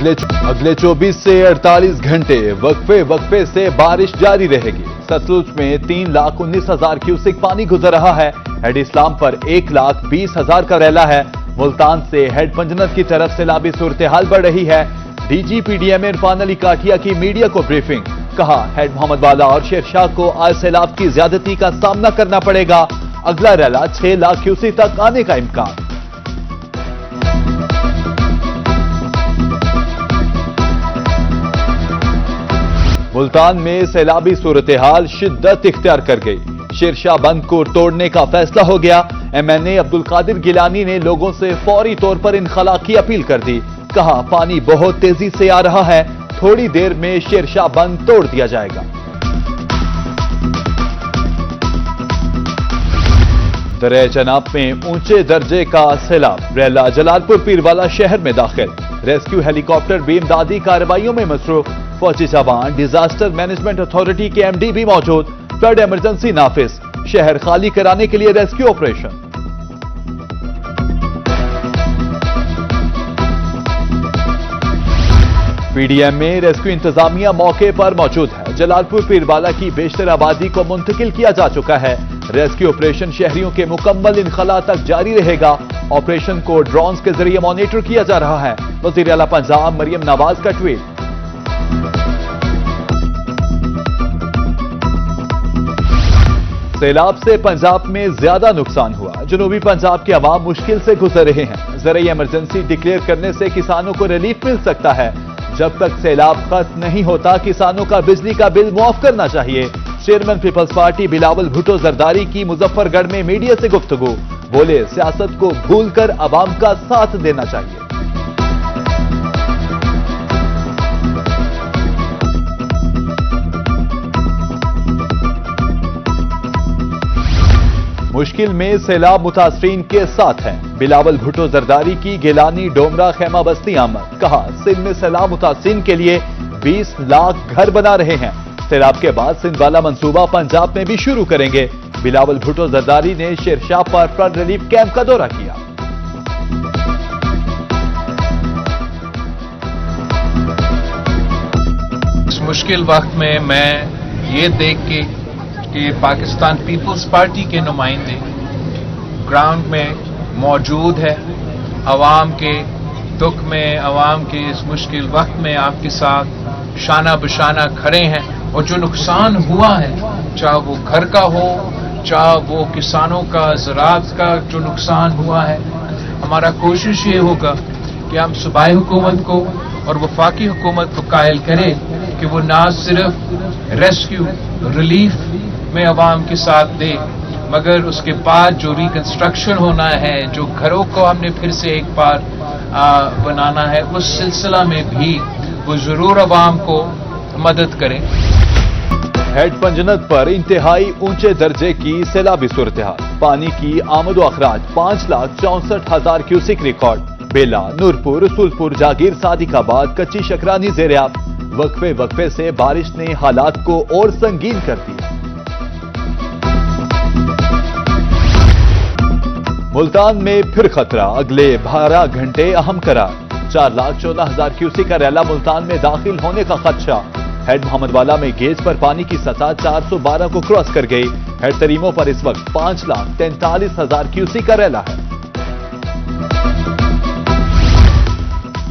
अगले 24 से 48 घंटे वक्फे से बारिश जारी रहेगी। सतलुज में 3,19,000 क्यूसेक पानी गुजर रहा है। हेड इस्लाम पर 1,20,000 का रैला है। मुल्तान से हेड पंजनत की तरफ सैलाबी सूरत हाल बढ़ रही है। डीजी पीडीएम इरफान अली काठिया की मीडिया को ब्रीफिंग, कहा हेड मोहम्मद वाला और शेरशाह को आज सैलाब की ज्यादती का सामना करना पड़ेगा। अगला रैला 6 लाख क्यूसेक तक आने का इम्कान। मुल्तान में सैलाबी सूरत हाल शिद्दत इख्तियार कर गई। शेरशाह बंद को तोड़ने का फैसला हो गया। एमएनए अब्दुल कादिर गिलानी ने लोगों से फौरी तौर पर इनखला की अपील कर दी। कहा पानी बहुत तेजी से आ रहा है, थोड़ी देर में शेरशाह बंद तोड़ दिया जाएगा। दरिया चनाब में ऊंचे दर्जे का सैलाब। रैला जलालपुर पीरवाला शहर में दाखिल। रेस्क्यू हेलीकॉप्टर भी इमदादी कार्रवाइयों में मसरूफ। फौजी जवान, डिजास्टर मैनेजमेंट अथॉरिटी के एमडी भी मौजूद। फ्लड इमरजेंसी नाफिज। शहर खाली कराने के लिए रेस्क्यू ऑपरेशन। पीडीएम में रेस्क्यू इंतजामिया मौके पर मौजूद है। जलालपुर पीरवाला की बेशतर आबादी को मुंतकिल किया जा चुका है। रेस्क्यू ऑपरेशन शहरियों के मुकम्मल इनखला तक जारी रहेगा। ऑपरेशन को ड्रोन्स के जरिए मॉनिटर किया जा रहा है। वज़ीर आला पंजाब मरियम नवाज का ट्वीट। सैलाब से पंजाब में ज्यादा नुकसान हुआ। जनूबी पंजाब के अवाम मुश्किल से गुजर रहे हैं। ज़राई इमरजेंसी डिक्लेयर करने से किसानों को रिलीफ मिल सकता है। जब तक सैलाब खत्म नहीं होता किसानों का बिजली का बिल मुआफ करना चाहिए। चेयरमैन पीपल्स पार्टी बिलावल भुट्टो जरदारी की मुजफ्फरगढ़ में मीडिया से गुफ्तगू। बोले सियासत को भूलकर अवाम का साथ देना चाहिए। मुश्किल में सैलाब मुतासरीन के साथ हैं। बिलावल भुट्टो जरदारी की गिलानी डोमरा खैमा बस्ती आमद। कहा सिंध में सैलाब मुतासरीन के लिए 20 लाख घर बना रहे हैं। सैलाब के बाद सिंध वाला मंसूबा पंजाब में भी शुरू करेंगे। बिलावल भुट्टो जरदारी ने शेरशाह पर फ्लड रिलीफ कैंप का दौरा किया। इस मुश्किल वक्त में मैं ये देख के कि पाकिस्तान पीपल्स पार्टी के नुमाइंदे ग्राउंड में मौजूद है, अवाम के दुख में, अवाम के इस मुश्किल वक्त में आपके साथ शाना बशाना खड़े हैं। और जो नुकसान हुआ है, चाहे वो घर का हो, चाहे वो किसानों का, ज़राअत का जो नुकसान हुआ है, हमारा कोशिश ये होगा कि हम सूबाई हुकूमत को और वफाकी हुकूमत को कायल करें कि वो ना सिर्फ रेस्क्यू रिलीफ में अवाम के साथ दे, मगर उसके बाद जो रिकंस्ट्रक्शन होना है, जो घरों को हमने फिर से एक बार बनाना है, उस सिलसिला में भी वो जरूर अवाम को मदद करें। हेड पंजनत पर इंतहाई ऊंचे दर्जे की सैलाबी सूरत हाल। पानी की आमद व अखराज 5,64,000 क्यूसेक रिकॉर्ड। बेला, नूरपुर, रसूलपुर, जागीर, सादिकाबाद, कच्ची शकरानी ज़ेर-ए-आब। वक्फे से बारिश ने हालात को और संगीन कर दिया। मुल्तान में फिर खतरा। अगले 12 घंटे अहम करार। 4,14,000 क्यूसेक का रैला मुल्तान में दाखिल होने का खदशा। हेड मोहम्मद वाला में गेज पर पानी की सतह 412 को क्रॉस कर गई। हेड तरीमों पर इस वक्त 5,43,000 क्यूसेक का रैला है।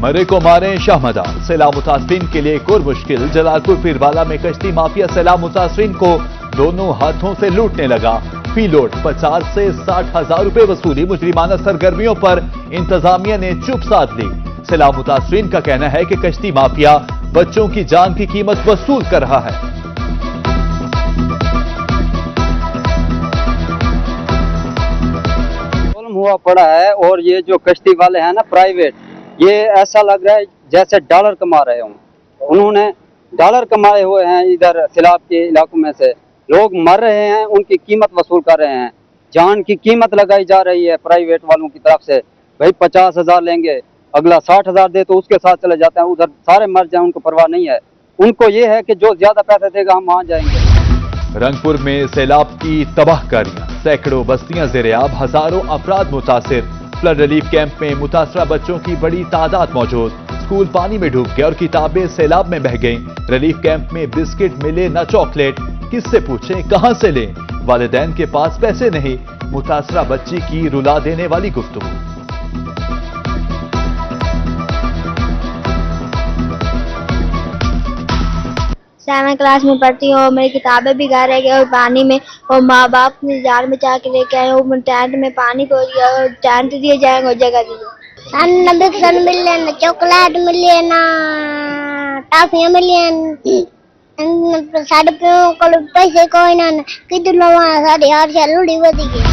मरे को मारे शाह मदार। सैलाब मुतासरीन के लिए एक और मुश्किल। जलालपुर पीरवाला में कश्ती माफिया सैलाब मुतासरीन को दोनों हाथों से लूटने लगा। फी लोड 50 से 60,000 रुपए वसूली। मुजरिमाना सरगर्मियों पर इंतजामिया ने चुप साध ली। सैलाब मुतासरीन का कहना है कि कश्ती माफिया बच्चों की जान की कीमत वसूल कर रहा है। हुआ पड़ा है और ये जो कश्ती वाले हैं ना प्राइवेट, ये ऐसा लग रहा है जैसे डॉलर कमा रहे हों। उन्होंने डॉलर कमाए हुए हैं। इधर सैलाब के इलाकों में से लोग मर रहे हैं, उनकी कीमत वसूल कर रहे हैं। जान की कीमत लगाई जा रही है प्राइवेट वालों की तरफ से। भाई 50,000 लेंगे, अगला 60,000 दे तो उसके साथ चले जाते हैं। उधर सारे मर जाए, उनको परवाह नहीं है। उनको ये है कि जो ज्यादा पैसे देगा हम वहां जाएंगे। रंगपुर में सैलाब की तबाहकारियां। सैकड़ों बस्तियां ज़ेर-ए-आब, हजारों अफराद मुतासिर। फ्लड रिलीफ कैंप में मुतासरा बच्चों की बड़ी तादाद मौजूद। स्कूल पानी में डूब गए और किताबें सैलाब में बह गईं। रिलीफ कैंप में बिस्किट मिले न चॉकलेट, किससे पूछें कहां से लें, वालिदैन के पास पैसे नहीं, मुतासरा बच्ची की रुला देने वाली गुफ्तगू। 7वीं क्लास में पढ़ती हूँ, मेरी किताबें भी घर रह गई और पानी में, और माँ बाप ने जार में चाह के लेके आए, वो टेंट में पानी को दिया, टेंट दिए जाएंगे और जगह दी। न बिस्कुट मिले, न चॉकलेट मिले, न टाफियां मिली, साढ़े को पैसे कोई ना किधर लवा साढ़े 8 साल लुड़ी बदी गई।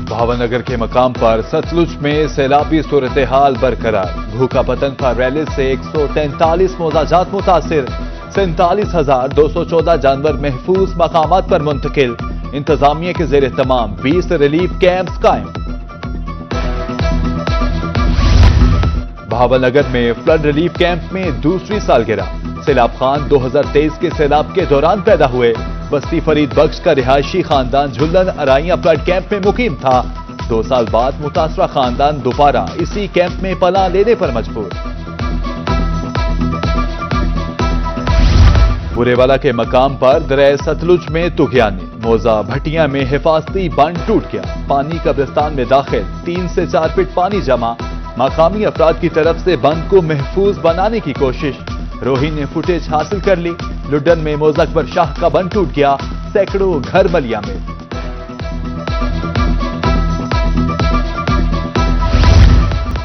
भावनगर के मकाम पर सतलुज में सैलाबी सूरत हाल बरकरार। भूखा पतन पर रैली से 143 मोजाजात मुतासिर, 47,214 जानवर महफूज मकामात पर मुंतकिल। इंतजामिया के जेर तमाम 20 रिलीफ कैंप्स कायम। भावनगर में फ्लड रिलीफ कैंप में दूसरी सालगिरह। सैलाब खान 2023 के सैलाब के दौरान पैदा हुए। बस्ती फरीद बख्श का रिहायशी खानदान झुल्लन अराइया फ्लड कैंप में मुकीम था। 2 साल बाद मुतासरा खानदान दोबारा इसी कैंप में पनाह लेने पर मजबूर। बुरेवाला के मकाम पर दरिया सतलुज में तुगयानी। मोजा भटिया में हिफाजती बंद टूट गया। पानी कब्रिस्तान में दाखिल 3 से 4 फीट पानी जमा। मकामी अफराद की तरफ से बंद को महफूज बनाने की कोशिश। रोही ने फुटेज हासिल कर ली। लुड्डन में मोजा अकबर शाह का बंद टूट गया, सैकड़ों घर मलिया में।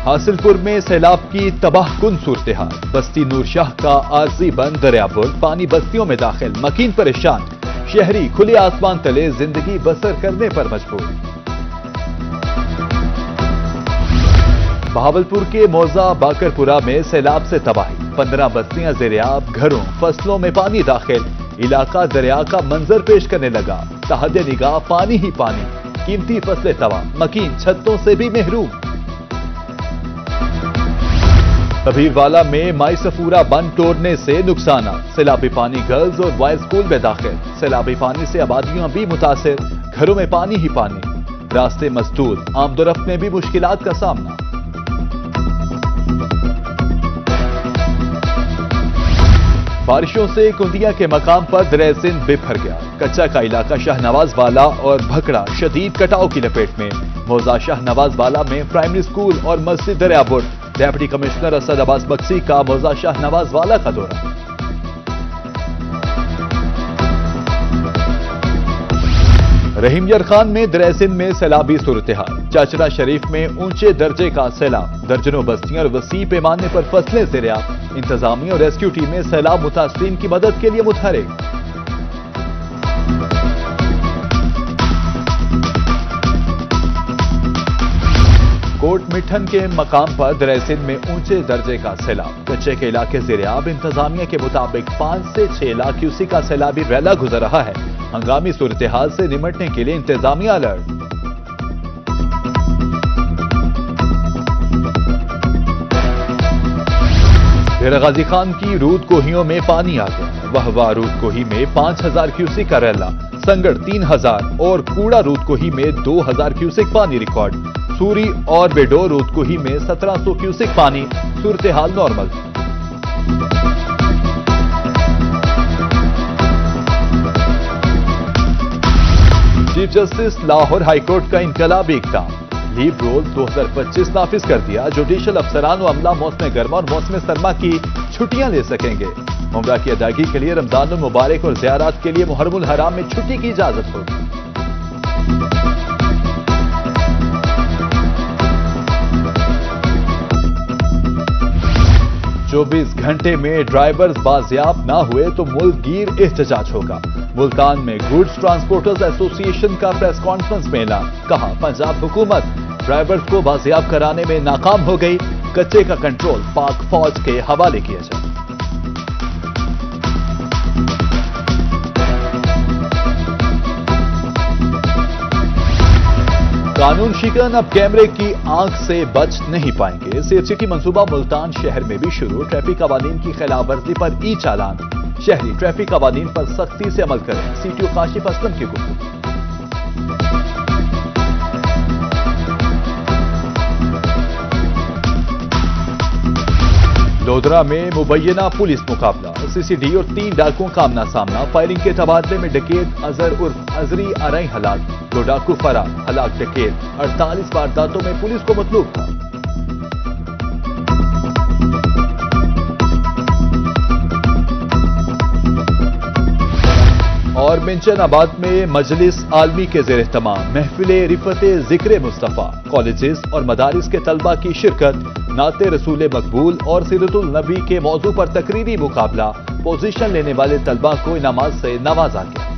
हासिलपुर में सैलाब की तबाहकुन सूरत-ए-हाल। बस्ती नूर शाह का आरजी बंद दरियापुर, पानी बस्तियों में दाखिल, मकीन परेशान। शहरी खुले आसमान तले जिंदगी बसर करने पर मजबूर। बहावलपुर के मौजा बाकरपुरा में सैलाब से तबाही। 15 बस्तियां ज़ेर-ए-आब, घरों फसलों में पानी दाखिल। इलाका दरिया का मंजर पेश करने लगा। तहद निगाह पानी ही पानी, कीमती फसलें तबाह, मकीन छतों से भी महरूम। कबीरवाला में माई सफूरा बंद तोड़ने से नुकसान। सैलाबी पानी गर्ल्स और बॉयज स्कूल में दाखिल। सैलाबी पानी से आबादियां भी मुतासिर, घरों में पानी ही पानी, रास्ते मसदूद, आमदोरफ्त में भी मुश्किलात का सामना। बारिशों से कुंदिया के मकाम पर दरिया सिंध बिफर गया। कच्चा का इलाका शाहनवाज वाला और भकड़ा शदीद कटाव की लपेट में। मौजा शाहनवाज वाला में प्राइमरी स्कूल और मस्जिद दरियापुर। डेप्टी कमिश्नर असद अब्बास बक्सी का मौजा शाहनवाज वाला का दौरा। रहीमयर खान में दरिया सिंध में सैलाबी सूरत-ए-हाल। चाचरा शरीफ में ऊंचे दर्जे का सैलाब। दर्जनों बस्तियां और वसी पैमाने पर फसलें ज़ेर-ए-आब। इंतजामिया और रेस्क्यू टीमें सैलाब मुतासरीन की मदद के लिए मुतहरिक। कोट मिठन के मकाम पर दरिया सिंध में ऊंचे दर्जे का सैलाब। कच्चे के इलाके ज़ेर-ए-आब। इंतजामिया के मुताबिक 5 से 6 लाख क्यूसेक का सैलाबी रैला गुजर रहा है। हंगामी सूरत-ए-हाल से निमटने के लिए इंतजामिया अलर्ट। डेरा गाजी खान की रूद कोहियों में पानी आ गया। वहवा रूद कोही में 5000 क्यूसेक का रैला, संगड़ 3000 और कूड़ा रूद कोही में 2000 क्यूसेक पानी रिकॉर्ड। सूरी और बेडो रूद कोही में 1700 क्यूसेक पानी। सूरत-ए-हाल normal. Chief justice Lahore high court का इनकलाबी इक़दाम। लीव रोल 2025 नाफिज कर दिया। जुडिशल अफसरान व अमला मौसम गर्मा और मौसम सरमा की छुट्टियां ले सकेंगे। उम्रा की अदायगी के लिए रमजान मुबारक और ज़ियारत के लिए मुहर्रमुल हराम में छुट्टी की इजाजत होगी। चौबीस घंटे में ड्राइवर्स बाजियाब ना हुए तो मुल्क गिर एहतजाज होगा। मुल्तान में गुड्स ट्रांसपोर्टर्स एसोसिएशन का प्रेस कॉन्फ्रेंस में ऐलान। कहा, पंजाब हुकूमत ड्राइवर्स को बाजियाब कराने में नाकाम हो गई। कच्चे का कंट्रोल पाक फौज के हवाले किया जाए। कानून शिकन अब कैमरे की आंख से बच नहीं पाएंगे। सेफ सिटी मंसूबा मुल्तान शहर में भी शुरू। ट्रैफिक कवानीन की खिलाफवर्जी पर ई चालान। शहरी ट्रैफिक कवानीन पर सख्ती से अमल करें। सीटीओ काशिफ असलम की गुफ्तगू। वडोदरा में मुबैना पुलिस मुकाबला, सीसीडी और 3 डाकुओं का आमना सामना। फायरिंग के तबादले में डकैत अजहर उर्फ अजरी अरई हलाक, 2 डाकू फरार, हलाक डकैत। 48 वारदातों में पुलिस को मतलूब था। और मिंचनाबाद में मजलिस आलमी के ज़ेर एहतमाम महफिल रिफते ज़िक्र मुस्तफ़ा, कॉलेजेस और मदारिस के तलबा की शिरकत। नाते रसूल मकबूल और सीरतुल नबी के मौजू पर तकरीरी मुकाबला। पोजीशन लेने वाले तलबा को इनामात से नवाजा गया।